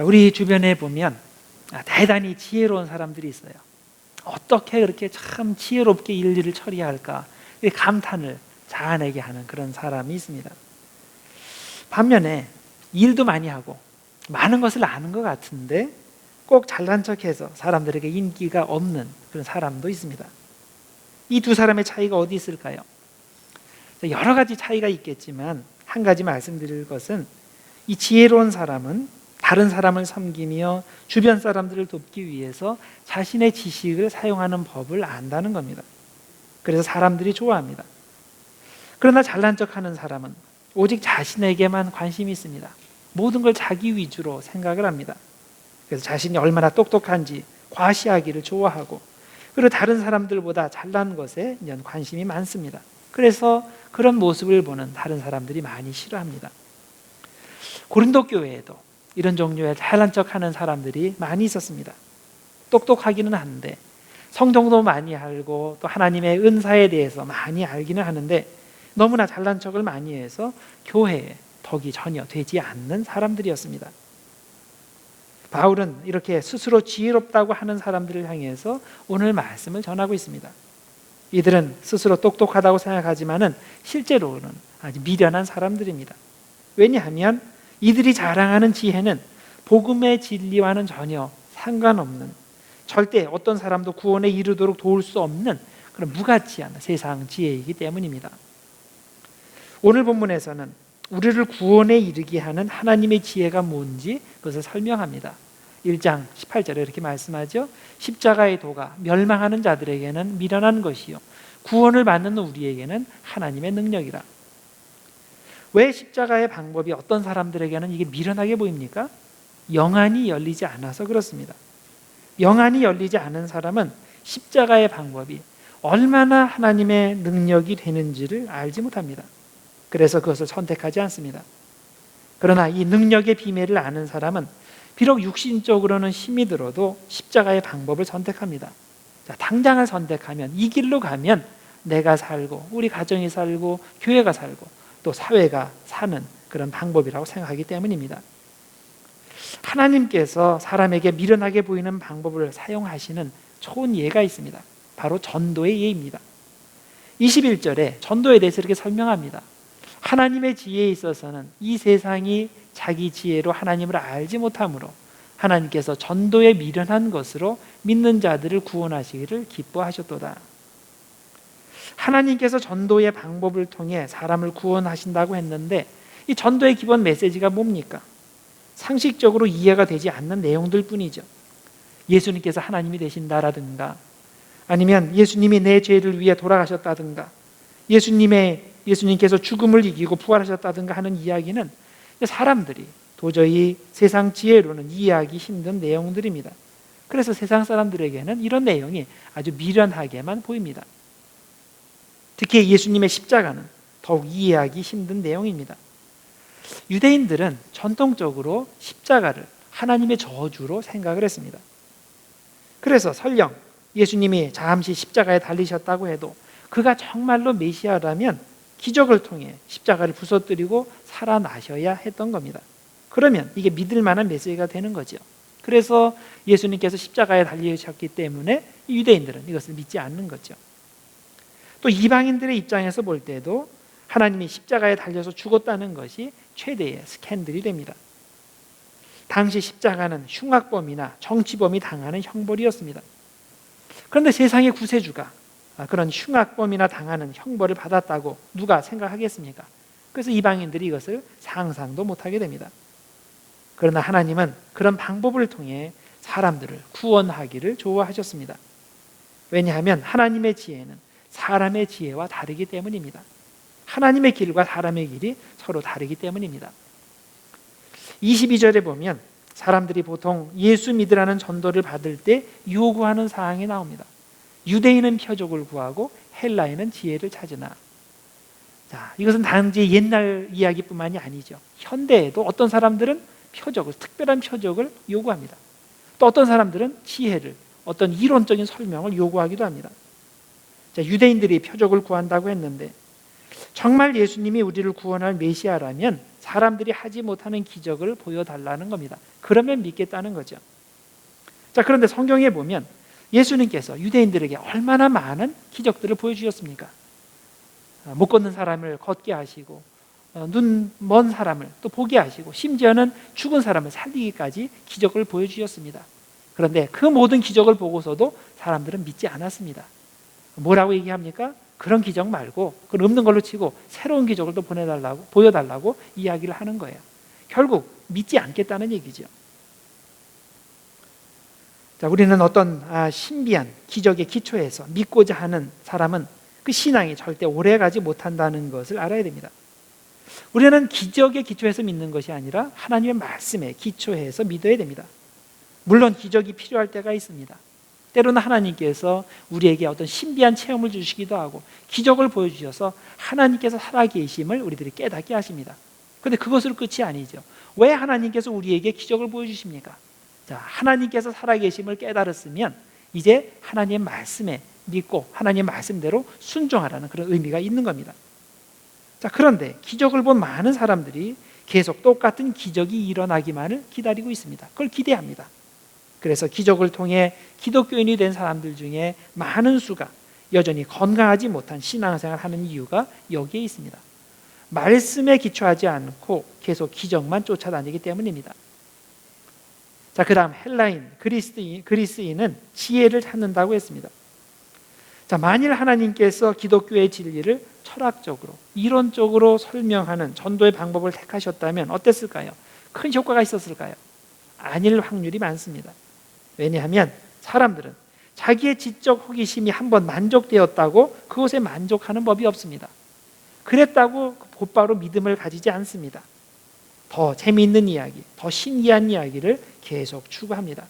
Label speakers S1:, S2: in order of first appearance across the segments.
S1: 우리 주변에 보면 대단히 지혜로운 사람들이 있어요. 어떻게 그렇게 참 지혜롭게 일일을 처리할까 감탄을 자아내게 하는 그런 사람이 있습니다. 반면에 일도 많이 하고 많은 것을 아는 것 같은데 꼭 잘난 척해서 사람들에게 인기가 없는 그런 사람도 있습니다. 이 두 사람의 차이가 어디 있을까요? 여러 가지 차이가 있겠지만 한 가지 말씀드릴 것은 이 지혜로운 사람은 다른 사람을 섬기며 주변 사람들을 돕기 위해서 자신의 지식을 사용하는 법을 안다는 겁니다. 그래서 사람들이 좋아합니다. 그러나 잘난 척하는 사람은 오직 자신에게만 관심이 있습니다. 모든 걸 자기 위주로 생각을 합니다. 그래서 자신이 얼마나 똑똑한지 과시하기를 좋아하고 그리고 다른 사람들보다 잘난 것에 관심이 많습니다. 그래서 그런 모습을 보는 다른 사람들이 많이 싫어합니다. 고린도 교회에도 이런 종류의 잘난 척하는 사람들이 많이 있었습니다. 똑똑하기는 한데 성경도 많이 알고 또 하나님의 은사에 대해서 많이 알기는 하는데 너무나 잘난 척을 많이 해서 교회에 덕이 전혀 되지 않는 사람들이었습니다. 바울은 이렇게 스스로 지혜롭다고 하는 사람들을 향해서 오늘 말씀을 전하고 있습니다. 이들은 스스로 똑똑하다고 생각하지만은 실제로는 아주 미련한 사람들입니다. 왜냐하면 이들이 자랑하는 지혜는 복음의 진리와는 전혀 상관없는, 절대 어떤 사람도 구원에 이르도록 도울 수 없는 그런 무가치한 세상 지혜이기 때문입니다. 오늘 본문에서는 우리를 구원에 이르게 하는 하나님의 지혜가 뭔지 그것을 설명합니다. 1장 18절에 이렇게 말씀하죠. 십자가의 도가 멸망하는 자들에게는 미련한 것이요 구원을 받는 우리에게는 하나님의 능력이라. 왜 십자가의 방법이 어떤 사람들에게는 이게 미련하게 보입니까? 영안이 열리지 않아서 그렇습니다. 영안이 열리지 않은 사람은 십자가의 방법이 얼마나 하나님의 능력이 되는지를 알지 못합니다. 그래서 그것을 선택하지 않습니다. 그러나 이 능력의 비밀을 아는 사람은 비록 육신적으로는 힘이 들어도 십자가의 방법을 선택합니다. 자, 당장을 선택하면 이 길로 가면 내가 살고 우리 가정이 살고 교회가 살고 또 사회가 사는 그런 방법이라고 생각하기 때문입니다. 하나님께서 사람에게 미련하게 보이는 방법을 사용하시는 좋은 예가 있습니다. 바로 전도의 예입니다. 21절에 전도에 대해서 이렇게 설명합니다. 하나님의 지혜에 있어서는 이 세상이 자기 지혜로 하나님을 알지 못하므로 하나님께서 전도에 미련한 것으로 믿는 자들을 구원하시기를 기뻐하셨도다. 하나님께서 전도의 방법을 통해 사람을 구원하신다고 했는데 이 전도의 기본 메시지가 뭡니까? 상식적으로 이해가 되지 않는 내용들 뿐이죠. 예수님께서 하나님이 되신다라든가 아니면 예수님이 내 죄를 위해 돌아가셨다든가 예수님께서 죽음을 이기고 부활하셨다든가 하는 이야기는 사람들이 도저히 세상 지혜로는 이해하기 힘든 내용들입니다. 그래서 세상 사람들에게는 이런 내용이 아주 미련하게만 보입니다. 특히 예수님의 십자가는 더욱 이해하기 힘든 내용입니다. 유대인들은 전통적으로 십자가를 하나님의 저주로 생각을 했습니다. 그래서 설령 예수님이 잠시 십자가에 달리셨다고 해도 그가 정말로 메시아라면 기적을 통해 십자가를 부서뜨리고 살아나셔야 했던 겁니다. 그러면 이게 믿을 만한 메시지가 되는 거죠. 그래서 예수님께서 십자가에 달리셨기 때문에 유대인들은 이것을 믿지 않는 거죠. 또 이방인들의 입장에서 볼 때도 하나님이 십자가에 달려서 죽었다는 것이 최대의 스캔들이 됩니다. 당시 십자가는 흉악범이나 정치범이 당하는 형벌이었습니다. 그런데 세상의 구세주가 그런 흉악범이나 당하는 형벌을 받았다고 누가 생각하겠습니까? 그래서 이방인들이 이것을 상상도 못하게 됩니다. 그러나 하나님은 그런 방법을 통해 사람들을 구원하기를 좋아하셨습니다. 왜냐하면 하나님의 지혜는 사람의 지혜와 다르기 때문입니다. 하나님의 길과 사람의 길이 서로 다르기 때문입니다. 22절에 보면 사람들이 보통 예수 믿으라는 전도를 받을 때 요구하는 사항이 나옵니다. 유대인은 표적을 구하고 헬라인은 지혜를 찾으나. 자, 이것은 단지 옛날 이야기뿐만이 아니죠. 현대에도 어떤 사람들은 표적을, 특별한 표적을 요구합니다. 또 어떤 사람들은 지혜를, 어떤 이론적인 설명을 요구하기도 합니다. 자, 유대인들이 표적을 구한다고 했는데 정말 예수님이 우리를 구원할 메시아라면 사람들이 하지 못하는 기적을 보여달라는 겁니다. 그러면 믿겠다는 거죠. 자, 그런데 성경에 보면 예수님께서 유대인들에게 얼마나 많은 기적들을 보여주셨습니까? 못 걷는 사람을 걷게 하시고, 눈 먼 사람을 또 보게 하시고, 심지어는 죽은 사람을 살리기까지 기적을 보여주셨습니다. 그런데 그 모든 기적을 보고서도 사람들은 믿지 않았습니다. 뭐라고 얘기합니까? 그런 기적 말고, 그건 없는 걸로 치고 새로운 기적을 또 보여달라고 이야기를 하는 거예요. 결국 믿지 않겠다는 얘기죠. 자, 우리는 어떤 신비한 기적의 기초에서 믿고자 하는 사람은 그 신앙이 절대 오래가지 못한다는 것을 알아야 됩니다. 우리는 기적의 기초에서 믿는 것이 아니라 하나님의 말씀에 기초해서 믿어야 됩니다. 물론 기적이 필요할 때가 있습니다. 때로는 하나님께서 우리에게 어떤 신비한 체험을 주시기도 하고 기적을 보여주셔서 하나님께서 살아계심을 우리들이 깨닫게 하십니다. 그런데 그것으로 끝이 아니죠. 왜 하나님께서 우리에게 기적을 보여주십니까? 자, 하나님께서 살아계심을 깨달았으면 이제 하나님의 말씀에 믿고 하나님의 말씀대로 순종하라는 그런 의미가 있는 겁니다. 자, 그런데 기적을 본 많은 사람들이 계속 똑같은 기적이 일어나기만을 기다리고 있습니다. 그걸 기대합니다. 그래서 기적을 통해 기독교인이 된 사람들 중에 많은 수가 여전히 건강하지 못한 신앙생활을 하는 이유가 여기에 있습니다. 말씀에 기초하지 않고 계속 기적만 쫓아다니기 때문입니다. 자, 그 다음 헬라인, 그리스인은 지혜를 찾는다고 했습니다. 자, 만일 하나님께서 기독교의 진리를 철학적으로, 이론적으로 설명하는 전도의 방법을 택하셨다면 어땠을까요? 큰 효과가 있었을까요? 아닐 확률이 많습니다. 왜냐하면 사람들은 자기의 지적 호기심이 한번 만족되었다고 그것에 만족하는 법이 없습니다. 그랬다고 곧바로 믿음을 가지지 않습니다. 더 재미있는 이야기, 더 신기한 이야기를 계속 추구합니다.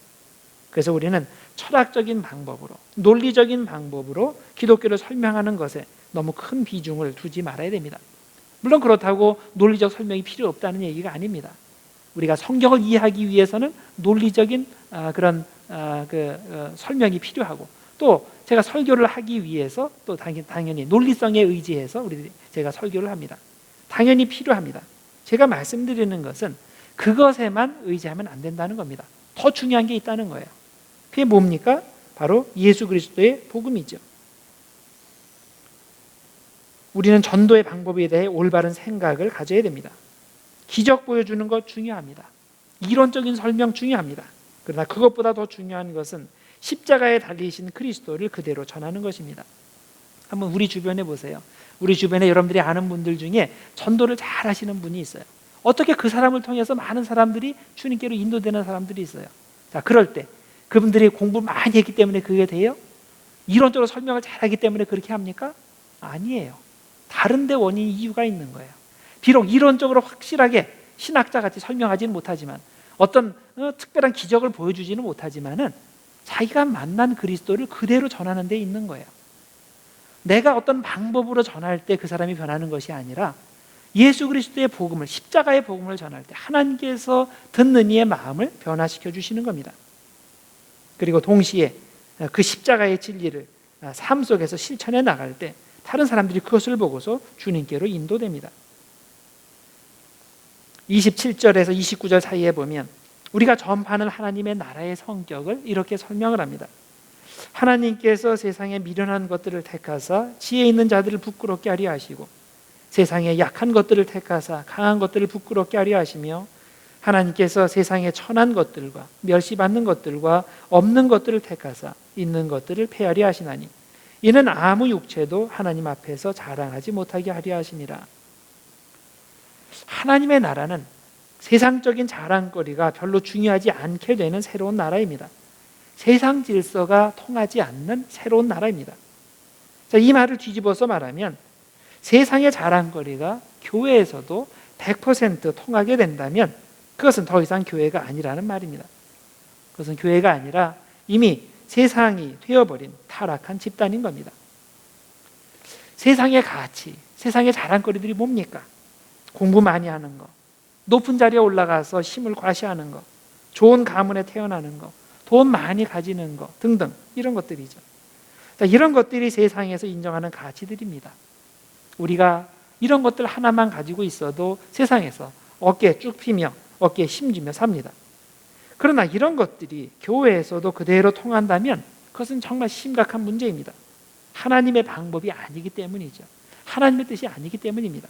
S1: 그래서 우리는 철학적인 방법으로, 논리적인 방법으로 기독교를 설명하는 것에 너무 큰 비중을 두지 말아야 됩니다. 물론 그렇다고 논리적 설명이 필요 없다는 얘기가 아닙니다. 우리가 성경을 이해하기 위해서는 논리적인 그런 설명이 필요하고, 또 제가 설교를 하기 위해서 또 당연히 논리성에 의지해서 제가 설교를 합니다. 당연히 필요합니다. 제가 말씀드리는 것은 그것에만 의지하면 안 된다는 겁니다. 더 중요한 게 있다는 거예요. 그게 뭡니까? 바로 예수 그리스도의 복음이죠. 우리는 전도의 방법에 대해 올바른 생각을 가져야 됩니다. 기적 보여주는 것 중요합니다. 이론적인 설명 중요합니다. 그러나 그것보다 더 중요한 것은 십자가에 달리신 그리스도를 그대로 전하는 것입니다. 한번 우리 주변에 보세요. 우리 주변에 여러분들이 아는 분들 중에 전도를 잘 하시는 분이 있어요. 어떻게 그 사람을 통해서 많은 사람들이 주님께로 인도되는 사람들이 있어요. 자, 그럴 때 그분들이 공부 많이 했기 때문에 그게 돼요? 이론적으로 설명을 잘하기 때문에 그렇게 합니까? 아니에요. 다른 데 원인이 이유가 있는 거예요. 비록 이론적으로 확실하게 신학자같이 설명하지는 못하지만, 어떤 특별한 기적을 보여주지는 못하지만은 자기가 만난 그리스도를 그대로 전하는 데 있는 거예요. 내가 어떤 방법으로 전할 때 그 사람이 변하는 것이 아니라 예수 그리스도의 복음을, 십자가의 복음을 전할 때 하나님께서 듣는 이의 마음을 변화시켜 주시는 겁니다. 그리고 동시에 그 십자가의 진리를 삶 속에서 실천해 나갈 때 다른 사람들이 그것을 보고서 주님께로 인도됩니다. 27절에서 29절 사이에 보면 우리가 전파하는 하나님의 나라의 성격을 이렇게 설명을 합니다. 하나님께서 세상에 미련한 것들을 택하사 지혜 있는 자들을 부끄럽게 하려 하시고, 세상에 약한 것들을 택하사 강한 것들을 부끄럽게 하려 하시며, 하나님께서 세상에 천한 것들과 멸시받는 것들과 없는 것들을 택하사 있는 것들을 폐하려 하시나니, 이는 아무 육체도 하나님 앞에서 자랑하지 못하게 하려 하심이라. 하나님의 나라는 세상적인 자랑거리가 별로 중요하지 않게 되는 새로운 나라입니다. 세상 질서가 통하지 않는 새로운 나라입니다. 자, 이 말을 뒤집어서 말하면 세상의 자랑거리가 교회에서도 100% 통하게 된다면 그것은 더 이상 교회가 아니라는 말입니다. 그것은 교회가 아니라 이미 세상이 되어버린 타락한 집단인 겁니다. 세상의 가치, 세상의 자랑거리들이 뭡니까? 공부 많이 하는 거, 높은 자리에 올라가서 힘을 과시하는 거, 좋은 가문에 태어나는 거, 돈 많이 가지는 거 등등, 이런 것들이죠. 자, 이런 것들이 세상에서 인정하는 가치들입니다. 우리가 이런 것들 하나만 가지고 있어도 세상에서 어깨에 쭉 피며 어깨에 힘주며 삽니다. 그러나 이런 것들이 교회에서도 그대로 통한다면 그것은 정말 심각한 문제입니다. 하나님의 방법이 아니기 때문이죠. 하나님의 뜻이 아니기 때문입니다.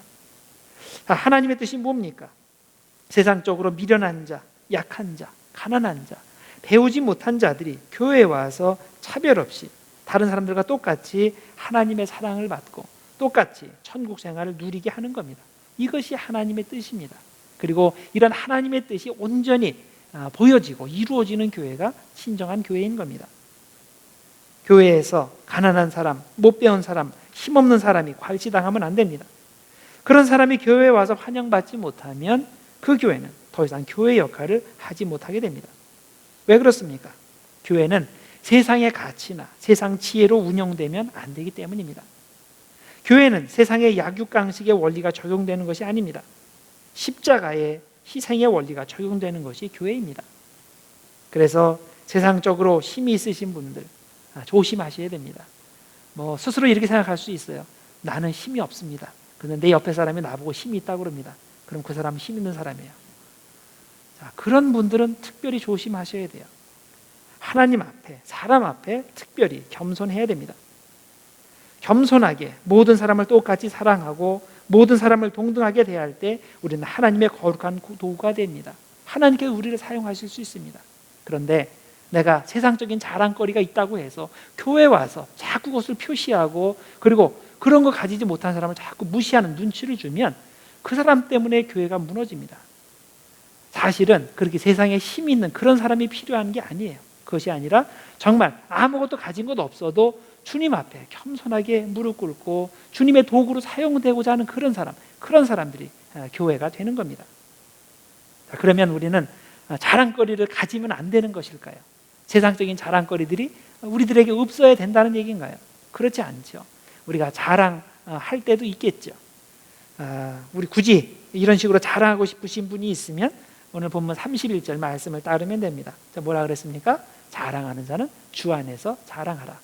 S1: 하나님의 뜻이 뭡니까? 세상적으로 미련한 자, 약한 자, 가난한 자, 배우지 못한 자들이 교회에 와서 차별 없이 다른 사람들과 똑같이 하나님의 사랑을 받고 똑같이 천국 생활을 누리게 하는 겁니다. 이것이 하나님의 뜻입니다. 그리고 이런 하나님의 뜻이 온전히 보여지고 이루어지는 교회가 진정한 교회인 겁니다. 교회에서 가난한 사람, 못 배운 사람, 힘없는 사람이 괄시당하면 안 됩니다. 그런 사람이 교회에 와서 환영받지 못하면 그 교회는 더 이상 교회 역할을 하지 못하게 됩니다. 왜 그렇습니까? 교회는 세상의 가치나 세상 지혜로 운영되면 안 되기 때문입니다. 교회는 세상의 약육강식의 원리가 적용되는 것이 아닙니다. 십자가의 희생의 원리가 적용되는 것이 교회입니다. 그래서 세상적으로 힘이 있으신 분들 조심하셔야 됩니다. 스스로 이렇게 생각할 수 있어요. 나는 힘이 없습니다. 그런데 내 옆에 사람이 나보고 힘이 있다고 그럽니다. 그럼 그 사람은 힘 있는 사람이에요. 그런 분들은 특별히 조심하셔야 돼요. 하나님 앞에, 사람 앞에 특별히 겸손해야 됩니다. 겸손하게 모든 사람을 똑같이 사랑하고 모든 사람을 동등하게 대할 때 우리는 하나님의 거룩한 도구가 됩니다. 하나님께서 우리를 사용하실 수 있습니다. 그런데 내가 세상적인 자랑거리가 있다고 해서 교회에 와서 자꾸 그것을 표시하고 그리고 그런 거 가지지 못한 사람을 자꾸 무시하는 눈치를 주면 그 사람 때문에 교회가 무너집니다. 사실은 그렇게 세상에 힘이 있는 그런 사람이 필요한 게 아니에요. 그것이 아니라 정말 아무것도 가진 것 없어도 주님 앞에 겸손하게 무릎 꿇고 주님의 도구로 사용되고자 하는 그런 사람들이 교회가 되는 겁니다. 그러면 우리는 자랑거리를 가지면 안 되는 것일까요? 세상적인 자랑거리들이 우리들에게 없어야 된다는 얘기인가요? 그렇지 않죠. 우리가 자랑할 때도 있겠죠. 우리 굳이 이런 식으로 자랑하고 싶으신 분이 있으면 오늘 본문 31절 말씀을 따르면 됩니다. 뭐라 그랬습니까? 자랑하는 자는 주 안에서 자랑하라.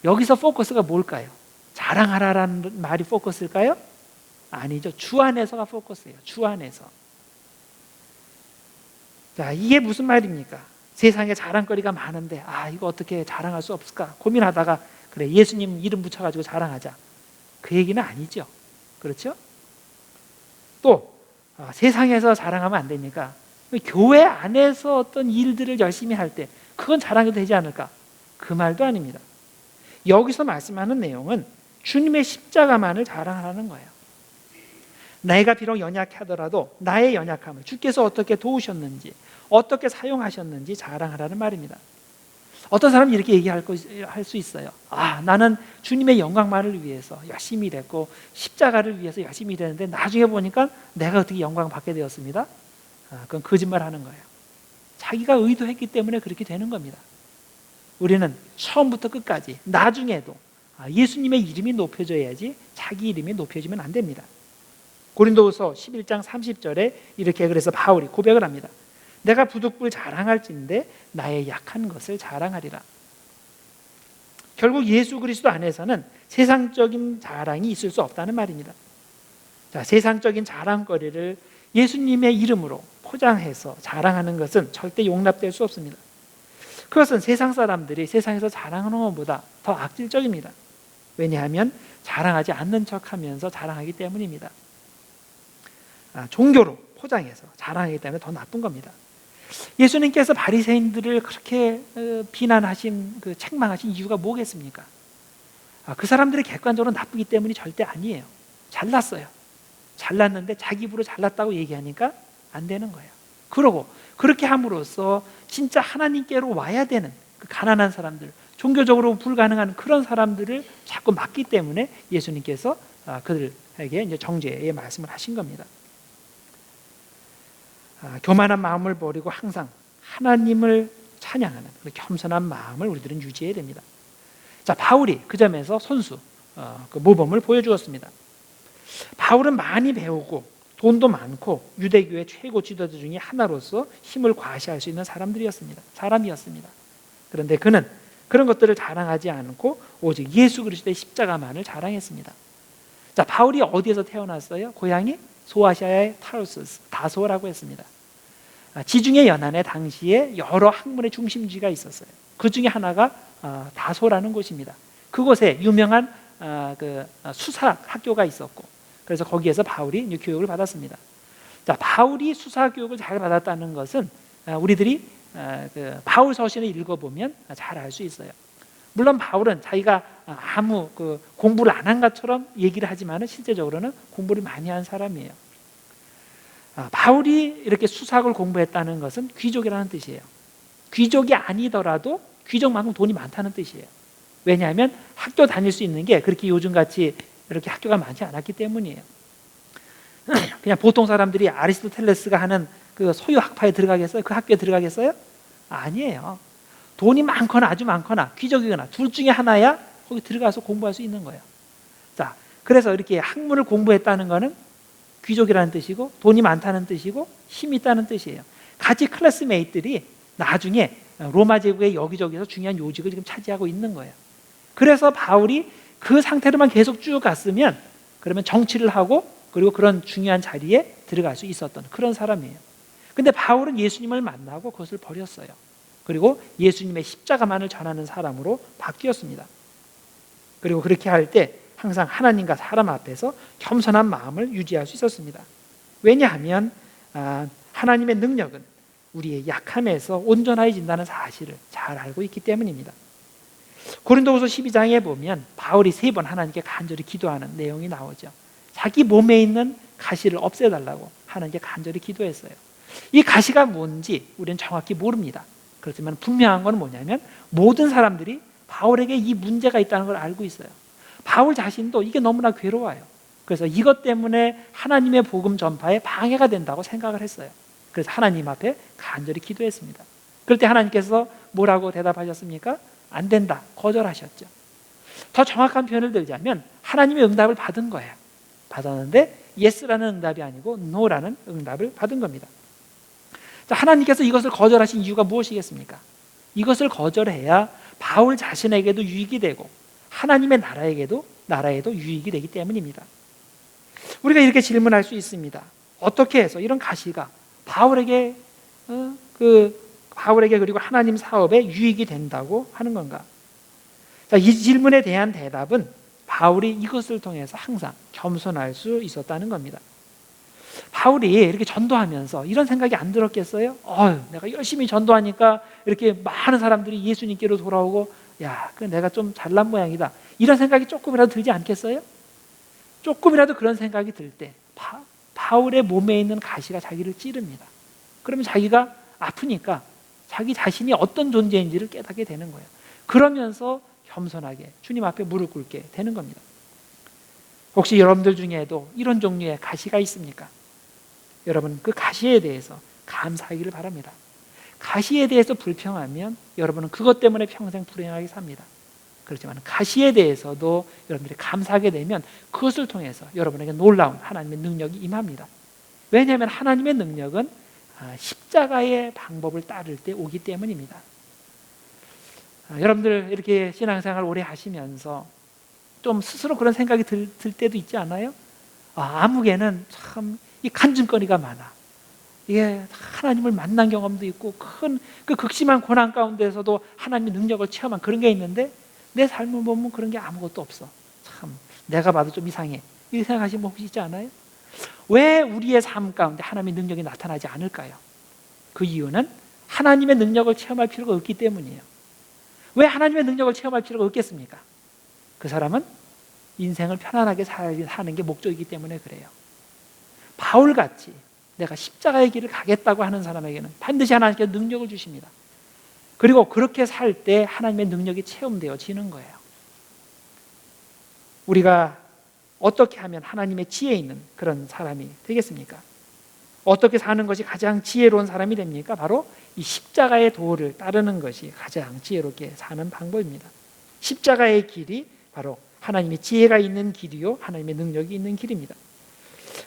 S1: 여기서 포커스가 뭘까요? 자랑하라라는 말이 포커스일까요? 아니죠. 주 안에서가 포커스예요. 주 안에서. 자, 이게 무슨 말입니까? 세상에 자랑거리가 많은데 이거 어떻게 자랑할 수 없을까? 고민하다가 그래 예수님 이름 붙여가지고 자랑하자. 그 얘기는 아니죠. 그렇죠? 또 세상에서 자랑하면 안 됩니까? 교회 안에서 어떤 일들을 열심히 할 때 그건 자랑해도 되지 않을까? 그 말도 아닙니다. 여기서 말씀하는 내용은 주님의 십자가만을 자랑하라는 거예요. 내가 비록 연약하더라도 나의 연약함을 주께서 어떻게 도우셨는지 어떻게 사용하셨는지 자랑하라는 말입니다. 어떤 사람은 이렇게 얘기할 수 있어요. 나는 주님의 영광만을 위해서 열심히 일했고 십자가를 위해서 열심히 일했는데 나중에 보니까 내가 어떻게 영광 받게 되었습니다. 그건 거짓말하는 거예요. 자기가 의도했기 때문에 그렇게 되는 겁니다. 우리는 처음부터 끝까지 나중에도 예수님의 이름이 높여져야지 자기 이름이 높여지면 안 됩니다. 고린도후서 11장 30절에 이렇게 그래서 바울이 고백을 합니다. 내가 부득불 자랑할진대 나의 약한 것을 자랑하리라. 결국 예수 그리스도 안에서는 세상적인 자랑이 있을 수 없다는 말입니다. 자, 세상적인 자랑거리를 예수님의 이름으로 포장해서 자랑하는 것은 절대 용납될 수 없습니다. 그것은 세상 사람들이 세상에서 자랑하는 것보다 더 악질적입니다. 왜냐하면 자랑하지 않는 척하면서 자랑하기 때문입니다. 종교로 포장해서 자랑하기 때문에 더 나쁜 겁니다. 예수님께서 바리새인들을 그렇게 비난하신 책망하신 이유가 뭐겠습니까? 그 사람들이 객관적으로 나쁘기 때문이 절대 아니에요. 잘났어요. 잘났는데 자기 입으로 잘났다고 얘기하니까 안 되는 거예요. 그러고 그렇게 함으로써 진짜 하나님께로 와야 되는 그 가난한 사람들, 종교적으로 불가능한 그런 사람들을 자꾸 막기 때문에 예수님께서 그들에게 이제 정죄의 말씀을 하신 겁니다. 교만한 마음을 버리고 항상 하나님을 찬양하는 겸손한 마음을 우리들은 유지해야 됩니다. 자, 바울이 그 점에서 선수 그 모범을 보여주었습니다. 바울은 많이 배우고 돈도 많고 유대교의 최고 지도자 중에 하나로서 힘을 과시할 수 있는 사람이었습니다. 그런데 그는 그런 것들을 자랑하지 않고 오직 예수 그리스도의 십자가만을 자랑했습니다. 자, 바울이 어디에서 태어났어요? 고향이 소아시아의 타르수스, 다소라고 했습니다. 지중해 연안에 당시에 여러 학문의 중심지가 있었어요. 그 중에 하나가 다소라는 곳입니다. 그곳에 유명한 수사 학교가 있었고, 그래서 거기에서 바울이 교육을 받았습니다. 자, 바울이 수사 교육을 잘 받았다는 것은 우리들이 바울 서신을 읽어보면 잘 알 수 있어요. 물론 바울은 자기가 아무 공부를 안 한 것처럼 얘기를 하지만 실제적으로는 공부를 많이 한 사람이에요. 바울이 이렇게 수사학을 공부했다는 것은 귀족이라는 뜻이에요. 귀족이 아니더라도 귀족만큼 돈이 많다는 뜻이에요. 왜냐하면 학교 다닐 수 있는 게 그렇게 요즘같이 이렇게 학교가 많지 않았기 때문이에요. 그냥 보통 사람들이 아리스토텔레스가 하는 그 소유 학파에 들어가겠어요? 그 학교에 들어가겠어요? 아니에요. 돈이 많거나 아주 많거나 귀족이거나 둘 중에 하나야 거기 들어가서 공부할 수 있는 거예요. 자, 그래서 이렇게 학문을 공부했다는 것은 귀족이라는 뜻이고 돈이 많다는 뜻이고 힘이 있다는 뜻이에요. 같이 클래스메이트들이 나중에 로마 제국의 여기저기서 중요한 요직을 지금 차지하고 있는 거예요. 그래서 바울이 그 상태로만 계속 쭉 갔으면 그러면 정치를 하고 그리고 그런 중요한 자리에 들어갈 수 있었던 그런 사람이에요. 근데 바울은 예수님을 만나고 그것을 버렸어요. 그리고 예수님의 십자가만을 전하는 사람으로 바뀌었습니다. 그리고 그렇게 할 때 항상 하나님과 사람 앞에서 겸손한 마음을 유지할 수 있었습니다. 왜냐하면 하나님의 능력은 우리의 약함에서 온전해진다는 사실을 잘 알고 있기 때문입니다. 고린도후서 12장에 보면 바울이 3번 하나님께 간절히 기도하는 내용이 나오죠. 자기 몸에 있는 가시를 없애달라고 하나님께 간절히 기도했어요. 이 가시가 뭔지 우리는 정확히 모릅니다. 그렇지만 분명한 건 뭐냐면 모든 사람들이 바울에게 이 문제가 있다는 걸 알고 있어요. 바울 자신도 이게 너무나 괴로워요. 그래서 이것 때문에 하나님의 복음 전파에 방해가 된다고 생각을 했어요. 그래서 하나님 앞에 간절히 기도했습니다. 그럴 때 하나님께서 뭐라고 대답하셨습니까? 안 된다, 거절하셨죠. 더 정확한 표현을 들자면 하나님의 응답을 받은 거예요. 받았는데 yes라는 응답이 아니고 no라는 응답을 받은 겁니다. 자, 하나님께서 이것을 거절하신 이유가 무엇이겠습니까? 이것을 거절해야 바울 자신에게도 유익이 되고 하나님의 나라에도 유익이 되기 때문입니다. 우리가 이렇게 질문할 수 있습니다. 어떻게 해서 이런 가시가 바울에게 그리고 하나님 사업에 유익이 된다고 하는 건가? 자, 이 질문에 대한 대답은 바울이 이것을 통해서 항상 겸손할 수 있었다는 겁니다. 바울이 이렇게 전도하면서 이런 생각이 안 들었겠어요? 내가 열심히 전도하니까 이렇게 많은 사람들이 예수님께로 돌아오고 내가 좀 잘난 모양이다. 이런 생각이 조금이라도 들지 않겠어요? 조금이라도 그런 생각이 들 때 바울의 몸에 있는 가시가 자기를 찌릅니다. 그러면 자기가 아프니까 자기 자신이 어떤 존재인지를 깨닫게 되는 거예요. 그러면서 겸손하게 주님 앞에 무릎 꿇게 되는 겁니다. 혹시 여러분들 중에도 이런 종류의 가시가 있습니까? 여러분 그 가시에 대해서 감사하기를 바랍니다. 가시에 대해서 불평하면 여러분은 그것 때문에 평생 불행하게 삽니다. 그렇지만 가시에 대해서도 여러분들이 감사하게 되면 그것을 통해서 여러분에게 놀라운 하나님의 능력이 임합니다. 왜냐하면 하나님의 능력은 십자가의 방법을 따를 때 오기 때문입니다. 여러분들 이렇게 신앙생활 오래 하시면서 좀 스스로 그런 생각이 들 때도 있지 않아요? 아무개는 참 이 간증거리가 많아. 이게 하나님을 만난 경험도 있고 큰 그 극심한 고난 가운데서도 하나님의 능력을 체험한 그런 게 있는데 내 삶을 보면 그런 게 아무것도 없어. 참 내가 봐도 좀 이상해. 이렇게 생각하시는 분 혹시 있지 않아요? 왜 우리의 삶 가운데 하나님의 능력이 나타나지 않을까요? 그 이유는 하나님의 능력을 체험할 필요가 없기 때문이에요. 왜 하나님의 능력을 체험할 필요가 없겠습니까? 그 사람은 인생을 편안하게 사는 게 목적이기 때문에 그래요. 바울같이 내가 십자가의 길을 가겠다고 하는 사람에게는 반드시 하나님께서 능력을 주십니다. 그리고 그렇게 살 때 하나님의 능력이 체험되어지는 거예요. 우리가 어떻게 하면 하나님의 지혜 있는 그런 사람이 되겠습니까? 어떻게 사는 것이 가장 지혜로운 사람이 됩니까? 바로 이 십자가의 도를 따르는 것이 가장 지혜롭게 사는 방법입니다. 십자가의 길이 바로 하나님의 지혜가 있는 길이요 하나님의 능력이 있는 길입니다.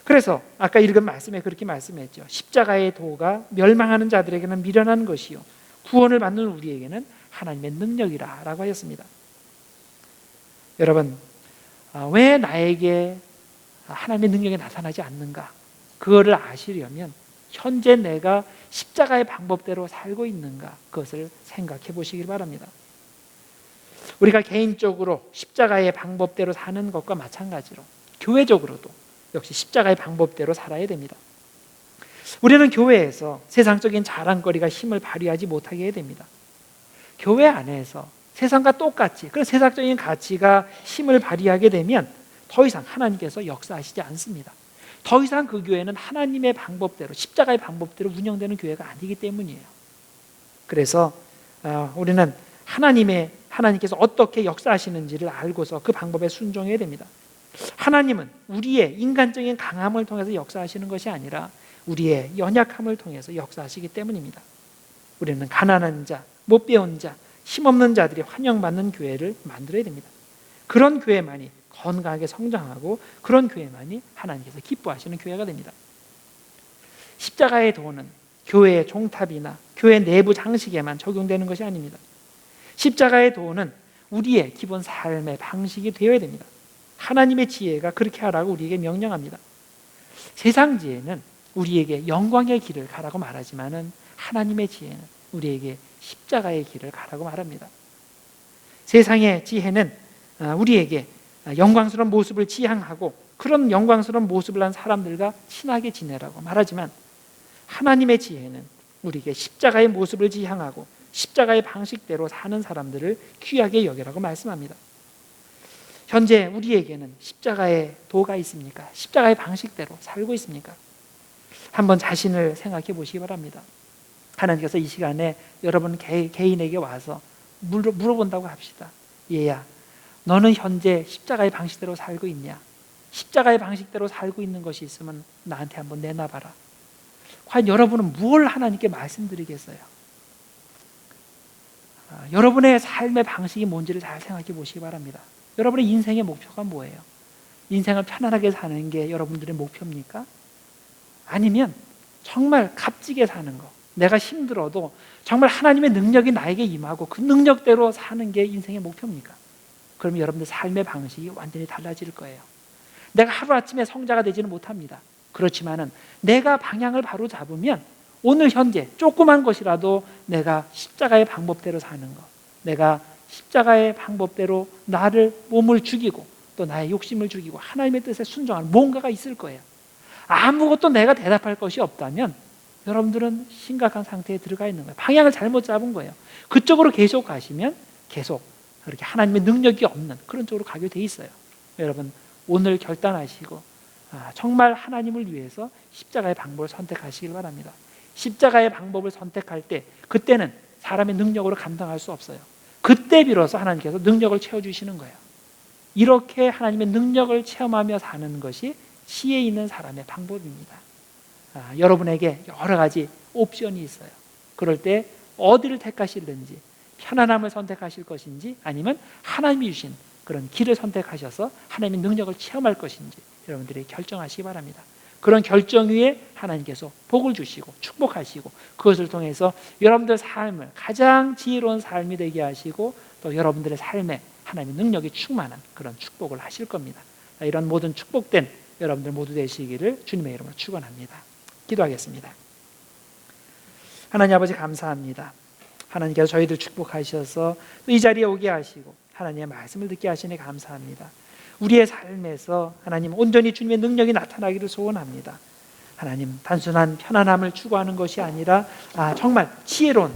S1: 그래서 아까 읽은 말씀에 그렇게 말씀했죠. 십자가의 도가 멸망하는 자들에게는 미련한 것이요 구원을 받는 우리에게는 하나님의 능력이라 라고 하였습니다. 여러분 왜 나에게 하나님의 능력이 나타나지 않는가? 그거를 아시려면 현재 내가 십자가의 방법대로 살고 있는가, 그것을 생각해 보시길 바랍니다. 우리가 개인적으로 십자가의 방법대로 사는 것과 마찬가지로 교회적으로도 역시 십자가의 방법대로 살아야 됩니다. 우리는 교회에서 세상적인 자랑거리가 힘을 발휘하지 못하게 해야 됩니다. 교회 안에서 세상과 똑같이 그런 세상적인 가치가 힘을 발휘하게 되면 더 이상 하나님께서 역사하시지 않습니다. 더 이상 그 교회는 하나님의 방법대로, 십자가의 방법대로 운영되는 교회가 아니기 때문이에요. 그래서 우리는 하나님께서 어떻게 역사하시는지를 알고서 그 방법에 순종해야 됩니다. 하나님은 우리의 인간적인 강함을 통해서 역사하시는 것이 아니라 우리의 연약함을 통해서 역사하시기 때문입니다. 우리는 가난한 자, 못 배운 자, 힘없는 자들이 환영받는 교회를 만들어야 됩니다. 그런 교회만이 건강하게 성장하고 그런 교회만이 하나님께서 기뻐하시는 교회가 됩니다. 십자가의 도는 교회의 종탑이나 교회 내부 장식에만 적용되는 것이 아닙니다. 십자가의 도는 우리의 기본 삶의 방식이 되어야 됩니다. 하나님의 지혜가 그렇게 하라고 우리에게 명령합니다. 세상 지혜는 우리에게 영광의 길을 가라고 말하지만은 하나님의 지혜는 우리에게 십자가의 길을 가라고 말합니다. 세상의 지혜는 우리에게 영광스러운 모습을 지향하고 그런 영광스러운 모습을 한 사람들과 친하게 지내라고 말하지만 하나님의 지혜는 우리에게 십자가의 모습을 지향하고 십자가의 방식대로 사는 사람들을 귀하게 여기라고 말씀합니다. 현재 우리에게는 십자가의 도가 있습니까? 십자가의 방식대로 살고 있습니까? 한번 자신을 생각해 보시기 바랍니다. 하나님께서 이 시간에 여러분 개인에게 와서 물어본다고 합시다. 얘야, 너는 현재 십자가의 방식대로 살고 있냐? 십자가의 방식대로 살고 있는 것이 있으면 나한테 한번 내놔봐라. 과연 여러분은 무엇을 하나님께 말씀드리겠어요? 여러분의 삶의 방식이 뭔지를 잘 생각해 보시기 바랍니다. 여러분의 인생의 목표가 뭐예요? 인생을 편안하게 사는 게 여러분들의 목표입니까? 아니면 정말 값지게 사는 거, 내가 힘들어도 정말 하나님의 능력이 나에게 임하고 그 능력대로 사는 게 인생의 목표입니까? 그러면 여러분들 삶의 방식이 완전히 달라질 거예요. 내가 하루아침에 성자가 되지는 못합니다. 그렇지만은 내가 방향을 바로 잡으면 오늘 현재 조그만 것이라도 내가 십자가의 방법대로 사는 것, 내가 십자가의 방법대로 나를 몸을 죽이고 또 나의 욕심을 죽이고 하나님의 뜻에 순종하는 뭔가가 있을 거예요. 아무것도 내가 대답할 것이 없다면 여러분들은 심각한 상태에 들어가 있는 거예요. 방향을 잘못 잡은 거예요. 그쪽으로 계속 가시면 계속 그렇게 하나님의 능력이 없는 그런 쪽으로 가게 돼 있어요. 여러분 오늘 결단하시고 정말 하나님을 위해서 십자가의 방법을 선택하시길 바랍니다. 십자가의 방법을 선택할 때 그때는 사람의 능력으로 감당할 수 없어요. 그때 비로소 하나님께서 능력을 채워주시는 거예요. 이렇게 하나님의 능력을 체험하며 사는 것이 지혜 있는 사람의 방법입니다. 여러분에게 여러 가지 옵션이 있어요. 그럴 때 어디를 택하실는지, 편안함을 선택하실 것인지 아니면 하나님이 주신 그런 길을 선택하셔서 하나님의 능력을 체험할 것인지 여러분들이 결정하시기 바랍니다. 그런 결정 위에 하나님께서 복을 주시고 축복하시고 그것을 통해서 여러분들 삶을 가장 지혜로운 삶이 되게 하시고 또 여러분들의 삶에 하나님의 능력이 충만한 그런 축복을 하실 겁니다. 이런 모든 축복된 여러분들 모두 되시기를 주님의 이름으로 축원합니다. 기도하겠습니다. 하나님 아버지 감사합니다. 하나님께서 저희들 축복하셔서 이 자리에 오게 하시고 하나님의 말씀을 듣게 하시니 감사합니다. 우리의 삶에서 하나님 온전히 주님의 능력이 나타나기를 소원합니다. 하나님 단순한 편안함을 추구하는 것이 아니라 정말 지혜로운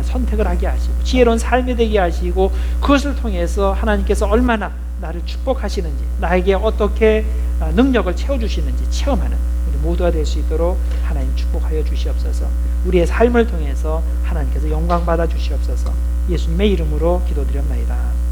S1: 선택을 하게 하시고 지혜로운 삶이 되게 하시고 그것을 통해서 하나님께서 얼마나 나를 축복하시는지 나에게 어떻게 능력을 채워주시는지 체험하는 우리 모두가 될 수 있도록 하나님 축복하여 주시옵소서. 우리의 삶을 통해서 하나님께서 영광 받아 주시옵소서. 예수님의 이름으로 기도드렸나이다.